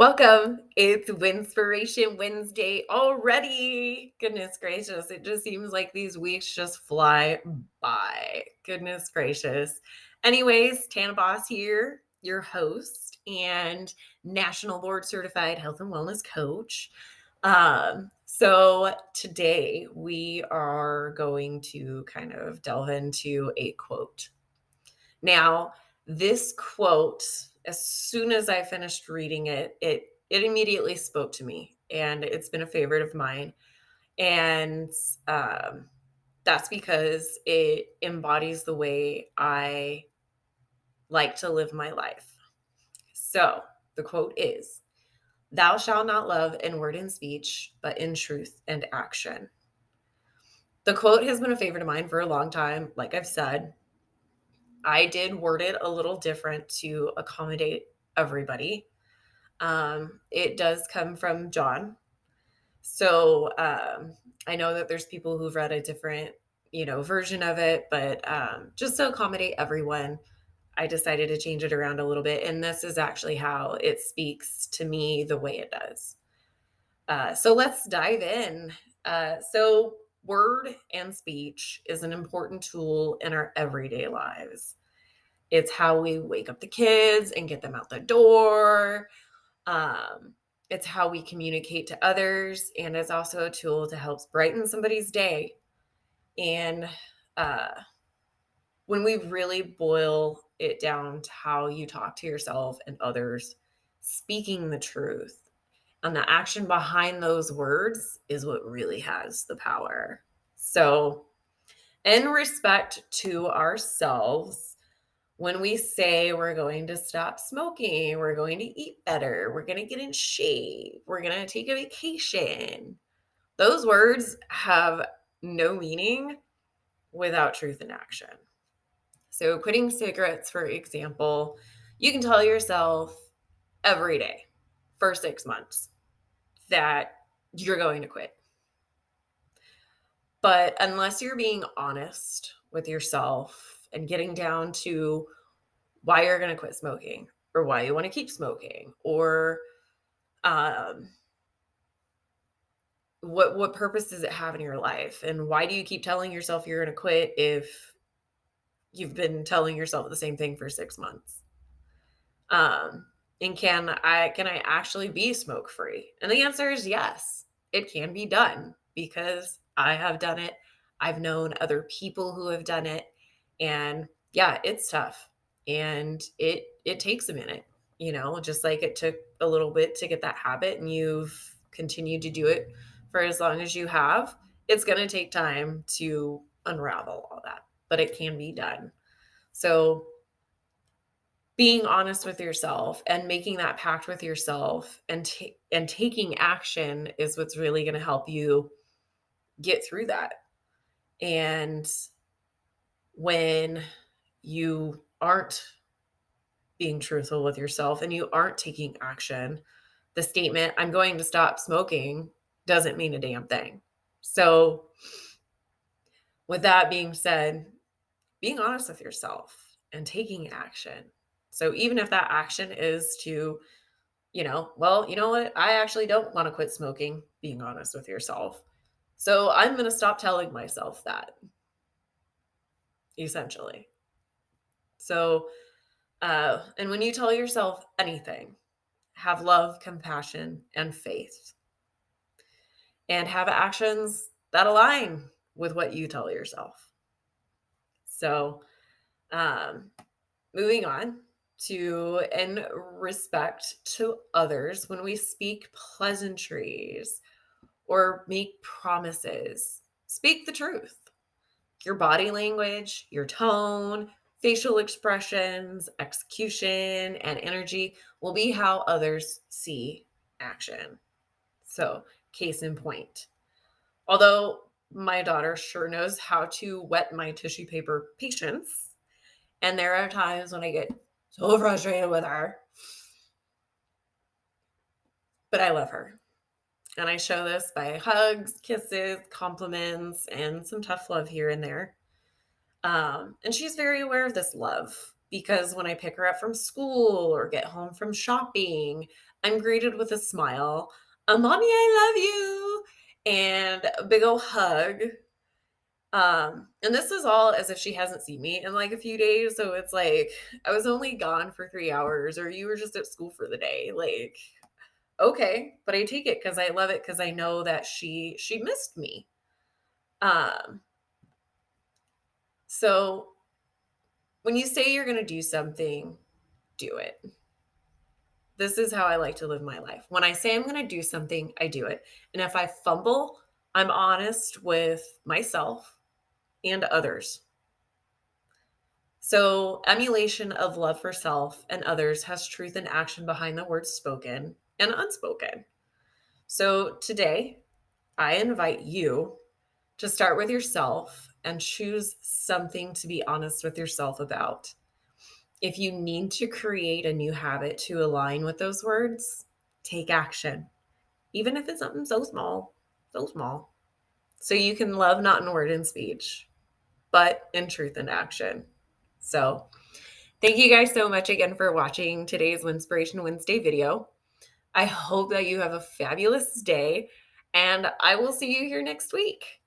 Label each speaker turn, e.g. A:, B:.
A: Welcome. It's Winsipration Wednesday already. Goodness gracious. It just seems like these weeks just fly by. Goodness gracious. Anyways, Tana Boss here, your host and national board certified health and wellness coach. So today we are going to kind of delve into a quote. Now, this quote, as soon as I finished reading it, it immediately spoke to me, and it's been a favorite of mine. And um, that's because it embodies the way I like to live my life. So the quote is, "Thou shalt not love in word and speech, but in truth and action." The quote has been a favorite of mine for a long time. Like I've said, I did word it a little different to accommodate everybody. It does come from John. So I know that there's people who've read a different, version of it, but just to accommodate everyone, I decided to change it around a little bit. And this is actually how it speaks to me the way it does. So let's dive in. So, word and speech is an important tool in our everyday lives. It's how we wake up the kids and get them out the door. Um, it's how we communicate to others, and it's also a tool to help brighten somebody's day. And uh, when we really boil it down to how you talk to yourself and others, speaking the truth and the action behind those words is what really has the power. So, in respect to ourselves, when we say we're going to stop smoking, we're going to eat better, we're going to get in shape, we're going to take a vacation, those words have no meaning without truth and action. So, quitting cigarettes, for example, you can tell yourself every day for 6 months that you're going to quit. But unless you're being honest with yourself and getting down to why you're going to quit smoking or why you want to keep smoking or um, what purpose does it have in your life, and why do you keep telling yourself you're going to quit if you've been telling yourself the same thing for 6 months? um, and can I actually be smoke free? And the answer is yes, it can be done, because I have done it. I've known other people who have done it, and yeah, it's tough, and it takes a minute, just like it took a little bit to get that habit, and you've continued to do it for as long as you have. It's going to take time to unravel all that, but it can be done. So being honest with yourself and making that pact with yourself and taking action is what's really going to help you get through that. And when you aren't being truthful with yourself and you aren't taking action, the statement, "I'm going to stop smoking," doesn't mean a damn thing. So, with that being said, being honest with yourself and taking action. So, even if that action is to, well, you know what? I actually don't want to quit smoking, being honest with yourself. So, I'm going to stop telling myself that, essentially. So, and when you tell yourself anything, have love, compassion, and faith, and have actions that align with what you tell yourself. So, um, moving on to, in respect to others, when we speak pleasantries or make promises, speak the truth. Your body language, your tone, facial expressions, execution, and energy will be how others see action. So, case in point. Although my daughter sure knows how to wet my tissue paper patience, and there are times when I get so frustrated with her, but I love her. And I show this by hugs, kisses, compliments, and some tough love here and there. And she's very aware of this love. because when I pick her up from school or get home from shopping, I'm greeted with a smile, a mommy, I love you, and a big old hug. And this is all as if she hasn't seen me in like a few days. So it's like I was only gone for 3 hours, or you were just at school for the day. Like, okay, but I take it because I love it because I know that she missed me. Um, so when you say you're gonna do something, do it. This is how I like to live my life. When I say I'm gonna do something, I do it. And if I fumble, I'm honest with myself and others. So, emulation of love for self and others has truth and action behind the words spoken and unspoken. So, today, I invite you to start with yourself and choose something to be honest with yourself about. If you need to create a new habit to align with those words, take action, even if it's something so small. So you can love not in word and speech, but in truth and action. So, thank you guys so much again for watching today's Winsipration Wednesday video. I hope that you have a fabulous day, and I will see you here next week.